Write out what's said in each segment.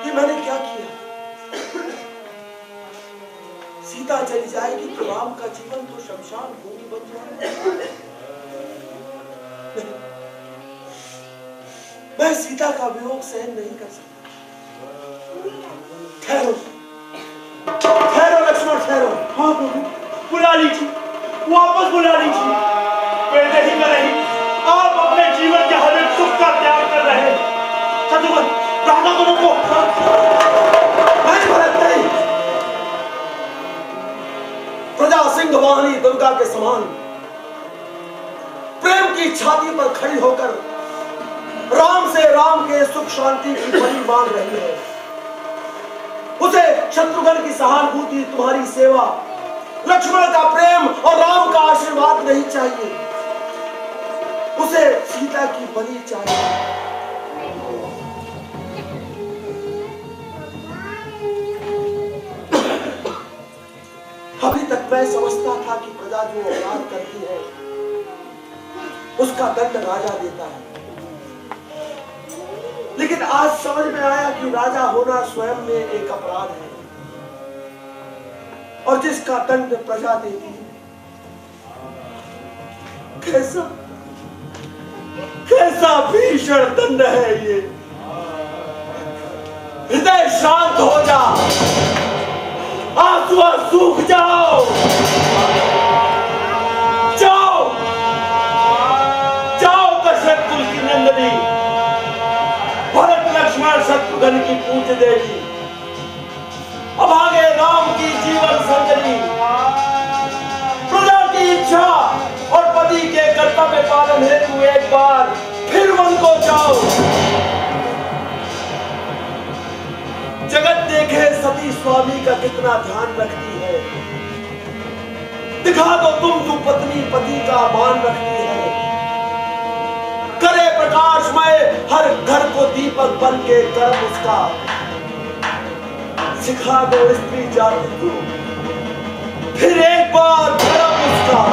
ये मैंने क्या किया? सीता चली जाएगी तो राम का जीवन तो शमशान भूमि बन जाएगा। मैं सीता का वियोग सहन नहीं कर सकता। ठहरो ठहरो लक्ष्मण, ठहरो। हाँ प्रभु, बुला लीजिए, वापस बुला लीजिए। वैसे ही में नहीं, आप अपने जीवन के हर एक सुख का त्याग कर रहे हैं। शत्रुघ्न, राधा को रोको। नहीं भरत, नहीं। प्रजा सिंह वाहिनी दुर्गा के समान प्रेम की छाती पर खड़ी होकर राम से राम के सुख शांति की बलि मांग रही है। उसे शत्रुघ्न की सहानुभूति, तुम्हारी सेवा, लक्ष्मण का प्रेम और राम का आशीर्वाद नहीं चाहिए। उसे सीता की बलि चाहिए। अभी तक मैं समझता था कि प्रजा जो अपराध करती है उसका दंड राजा देता है, लेकिन आज समझ में आया कि राजा होना स्वयं में एक अपराध है और जिसका दंड प्रजा देती है। कैसा कैसा भीषण दंड है ये। हृदय शांत हो जा, आंसू सूख जाओ, जाओ जाओ दशरथ कुल की नंदिनी, भरत लक्ष्मण शत्रुघ्न की पूज्य देवी, अभागे राम की जीवन संजनी, प्रजा की इच्छा और पति के कर्तव्य पालन हेतु एक बार फिर वन को जाओ। जगत देखे सती स्वामी का कितना ध्यान रखती है। दिखा दो तुम जो पत्नी पति का मान रखती है। करे प्रकाशमय हर घर को दीपक बन के कर्म उसका। सिखा दो स्त्री जाति को फिर एक बार धर्म उसका।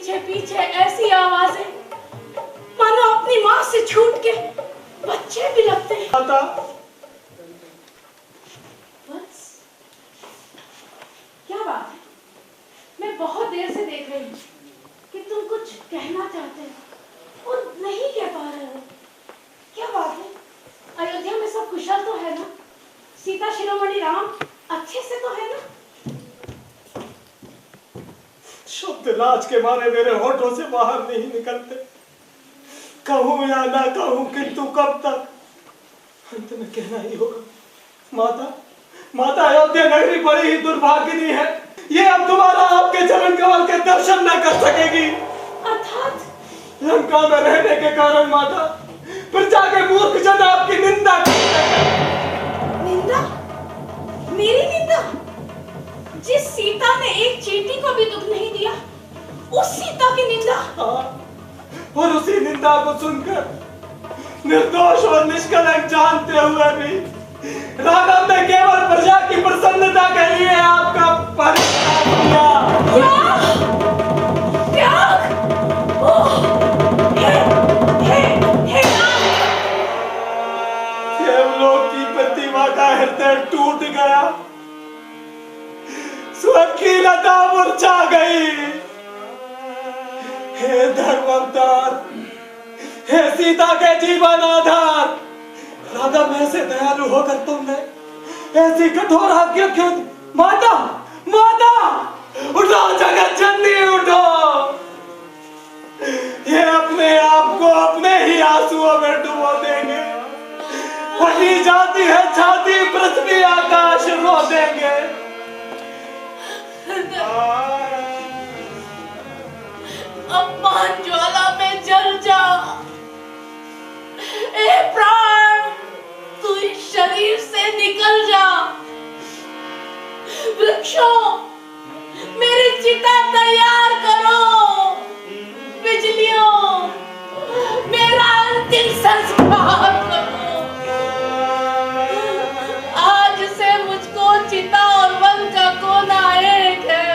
पीछे पीछे ऐसी आवाजें मानो अपनी माँ से छूट के बच्चे भी लगते हैं। माता, बस क्या बात है? मैं बहुत देर से देख रही हूँ कि तुम कुछ कहना चाहते हो और नहीं कह पा रहे हो। क्या बात है? अयोध्या में सब कुशल तो है ना? सीता शिरोमणि राम अच्छे से तो है ना? शब्द लाज के मारे मेरे होठों से बाहर नहीं निकलते। कहूं या ना कहूं, किंतु कब तक? अंत में कहना ही होगा। माता, माता, अयोध्या नगरी बड़ी ही दुर्भाग्यनी है। ये अब दोबारा आपके चरण कमल के दर्शन न कर सकेगी। अर्थात लंका में रहने के कारण माता, प्रजा के मूर्ख जन आपकी निंदा करते हैं। निंदा? मेरी निंदा? जिस सीता ने एक चींटी को भी दुख नहीं दिया, उस सीता की निंदा? हाँ, और उसी निंदा को सुनकर निर्दोष और निष्कलंक जानते हुए भी राघव ने केवल प्रजा की प्रसन्नता के लिए आपका परित्याग किया। त्याग? देवलोक की प्रतिमा का हृदय टूट गया, स्वर्ग की लता मुरझा गई। हे धर्म अवतार, हे सीता के जीवन आधार, राघव ऐसे दयालु होकर तुमने ऐसी कठोर आज्ञा क्यों? माता, माता, उठो जगत जननी, उठो। ये अपने आप को अपने ही आंसुओं में डुबो देंगे। फटी जाती है छाती, पृथ्वी आकाश रो देंगे। अपमान ज्वाला में जल जा। ए प्राण, तू इस शरीर से निकल जा। वृक्षों, मेरी चिता तैयार करो। बिजलियों, मेरा अंतिम संस्कार करो। आज से मुझको चिता और वन का कोना एक है।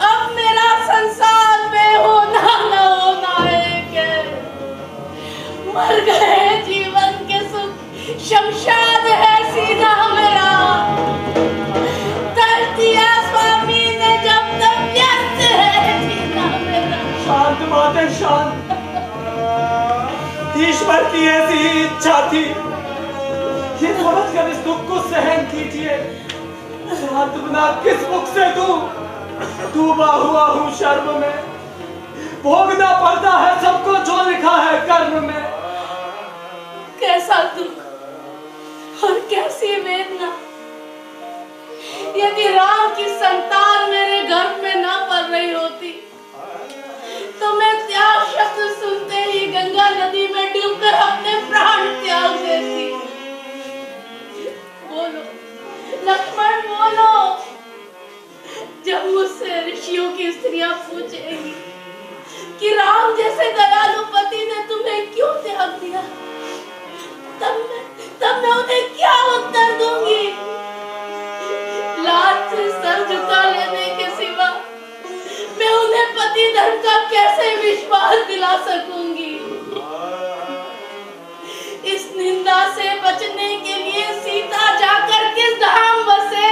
अब मेरा संसार में होना न होना एक है। मर गए जीवन के सुख, शमशान है सीधा मेरा। धरती स्वामी ने जब तक व्यस्त है सीधा मेरा। शांत माते, शांत। ईश्वर की ऐसी ही इच्छा थी। ये समझकर इस दुख को सहन कीजिए। सांत्वना किस मुख से दूं? डूबा हुआ हूं शर्म में। भोगना पड़ता है सबको जो लिखा है कर्म में। कैसा दुख और कैसी वेदना। यदि राम की संतान मेरे गर्भ में न पल रही होती तो मैं त्याग शब्द सुनते ही गंगा नदी में डूबकर अपने प्राण त्याग देती। बोलो लक्ष्मण, बोलो। जब मुझसे ऋषियों की स्त्रियां पूछेंगी कि राम जैसे दयालु पति ने तुम्हें क्यों त्याग दिया, तब मैं उन्हें क्या उत्तर दूंगी? लाज से सर झुका लेने के सिवा मैं उन्हें पति धर्म का कैसे विश्वास दिला सकूंगी? इस निंदा से बचने के लिए सीता जाकर किस धाम बसे?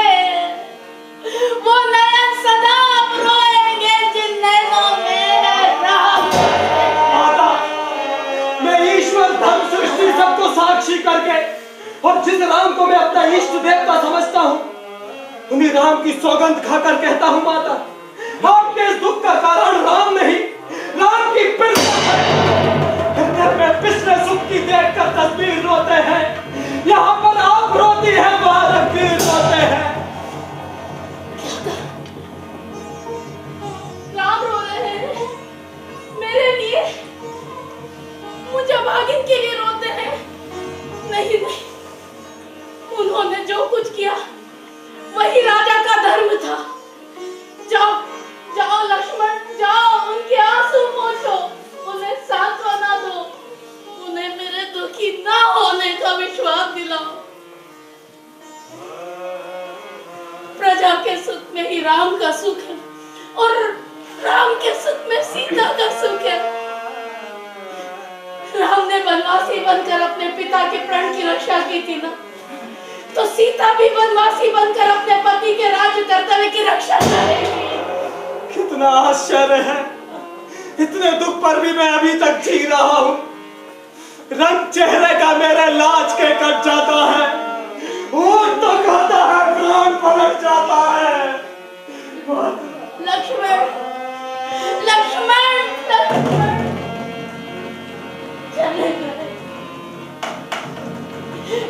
वो नयन सदा रोएंगे जिन नैनों में राम। माता, मैं ईश्वर धर्म सृष्टि सबको साक्षी करके और जिस राम को मैं अपना इष्ट देवता समझता हूँ, उन्हीं राम की सौगंध खाकर कहता हूँ माता, आपके इस दुख का कारण राम नहीं, राम की पिरसा है। हृदय में पिछले सुख की देखकर तस्वीर रोते हैं। यहाँ पर आप रोती है, वहाँ रघुवीर रोते हैं। राम रो रहे हैं मेरे लिए, मुझे भागिन के लिए रोते हैं। नहीं नहीं, उन्होंने जो कुछ किया वही राजा का धर्म था। जाओ जाओ लक्ष्मण, जाओ उनके आंसू पोंछो, उन्हें सांत्वना दो, उन्हें मेरे दुखी ना होने का विश्वास दिलाओ। प्रजा के सुख में ही राम का सुख है और राम के सुख सीता का सुख है। राम ने वनवासी बनकर अपने पिता के प्राण की रक्षा की थी ना, तो सीता भी वनवासी बनकर अपने पति के राज्य कर्तव्य की रक्षा करेगी। कितना आश्चर्य है, इतने दुख पर भी मैं अभी तक जी रहा हूँ। रंग चेहरे का मेरे लाज के कट जाता है, ऊँट तो कहता है प्राण पलट जाता है। लक्ष्मण, लक्ष्मण, लक्ष्मण चले गए।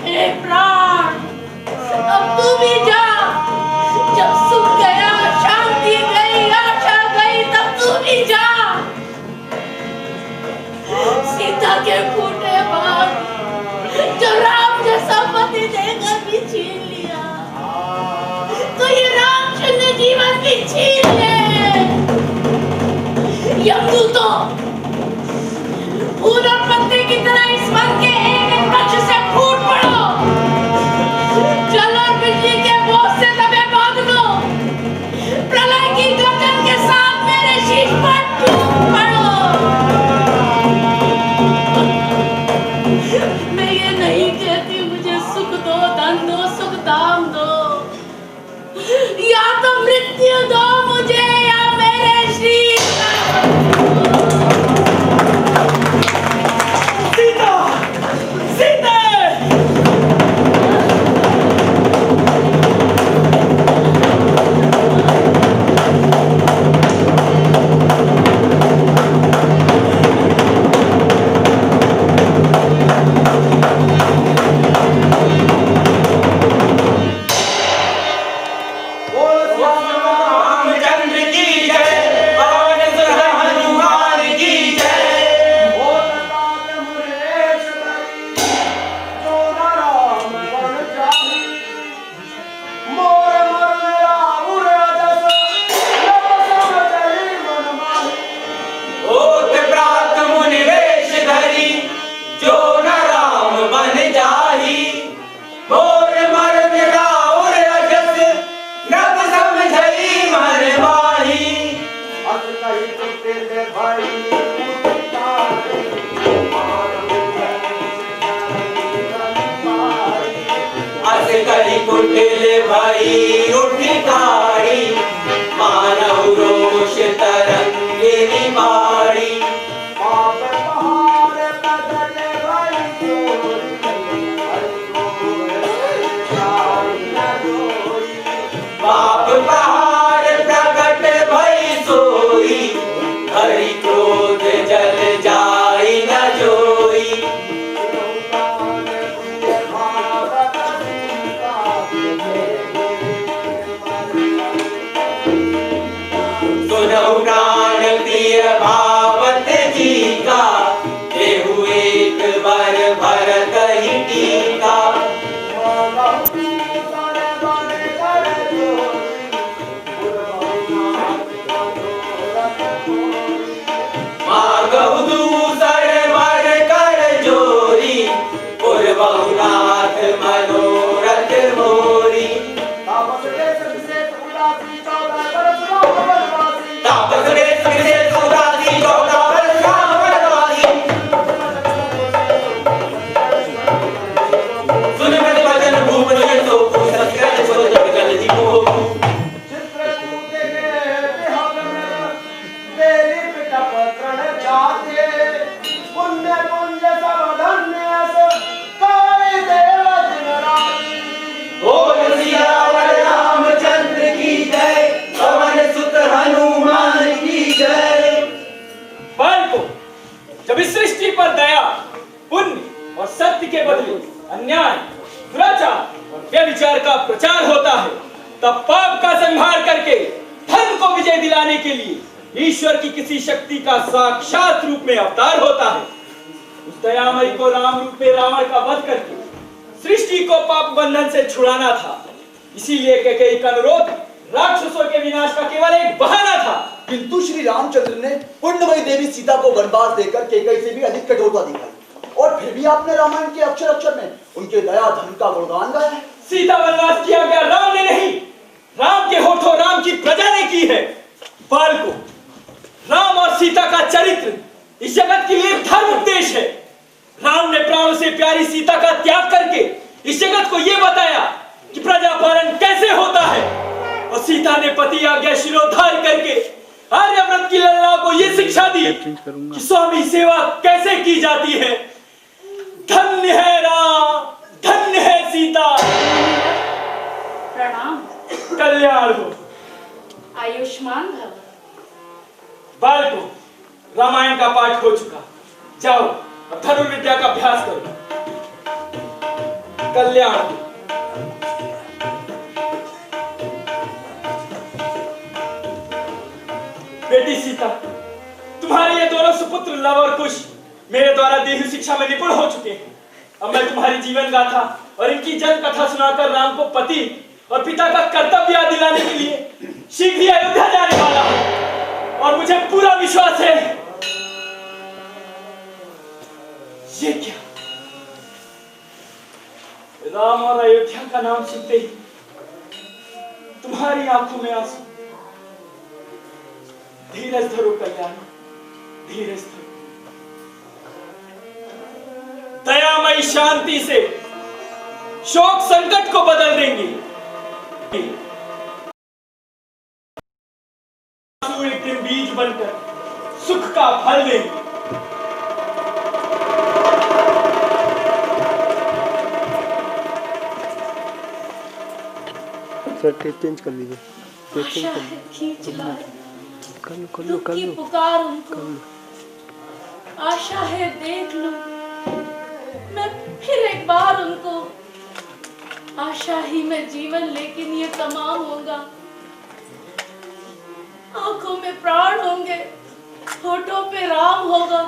हे प्राण, अब तू भी जा। जब सुख गया, शांति गई, आशा गई, तब तू भी जा। सीता के फूटे बाल जो राम जैसा पति देकर भी छीन लिया, तो ये रामचंद्र जीवन भी छीन ले। यमदूतों, फूल और पत्ते की तरह इस वन के एक एक वृक्ष से फूट पड़ो। जल और बिजली के बोझ से दबे बादलों, प्रलय की गर्जन के साथ मेरे शीश पर टूट पड़ो। मैं ये नहीं कहती मुझे सुख दो, धन दो, सुख धाम दो, या तो मृत्यु दो मुझे, या मेरे श्री सीता, सीता! ईश्वर की किसी शक्ति का साक्षात रूप में अवतार होता है। उस दयामयी को राम रूप में रावण का वध करके सृष्टि को पाप बंधन से छुड़ाना था। इसीलिए कैकेयी का अनुरोध राक्षसों के विनाश का केवल एक बहाना था। किंतु श्री रामचंद्र ने पुण्यमयी देवी सीता को वनवास देकर कैकेयी से भी अधिक कठोरता दिखाई, और फिर भी आपने रामायण के अक्षर अक्षर में उनके दया धर्म का गुणगान गाया है। सीता वनवास किया गया राम ने नहीं, राम के होठों राम की प्रजा ने की है। बालको, राम और सीता का चरित्र इस जगत के लिए धर्म उपदेश है। राम ने प्राणों से प्यारी सीता का त्याग करके इस जगत को यह बताया कि प्रजा पालन कैसे होता है, और सीता ने पति आज्ञा शिरोधार्य करके आर्यव्रत की लल्ला को यह शिक्षा दी कि स्वामी सेवा कैसे की जाती है। धन्य है राम, धन्य है सीता। प्रणाम। कल्याण हो। आयुष्मान भव। बालकों, रामायण का पाठ हो चुका, जाओ अब धनुर्विद्या का अभ्यास करो। कल्याण हो। बेटी सीता, तुम्हारे ये दोनों सुपुत्र लव और कुश मेरे द्वारा दी हुई शिक्षा में निपुण हो चुके हैं। अब मैं तुम्हारी जीवन गाथा और इनकी जन्म कथा सुनाकर राम को पति और पिता का कर्तव्य याद दिलाने के लिए शीघ्र ही अयोध्या जाने वाला हूं, और मुझे पूरा विश्वास है। ये क्या? राम और अयोध्या का नाम सुनते ही तुम्हारी आंखों में आंसू। धीरज धरो कल्याण, धीरज धरो। दयामयी शांति से शोक संकट को बदल देंगी। आंसू एक दिन बीज बनकर सुख का फल देंगे। सर टेप चेंज कर लीजिए। टेप चेंज आशा कर है खींच लाए, लो दुख कर की लो। पुकार उनको, आशा है देख लूं मैं फिर एक बार उनको। आशा ही में जीवन लेकिन ये तमाम होगा। आंखों में प्राण होंगे, होठों पे राम होगा।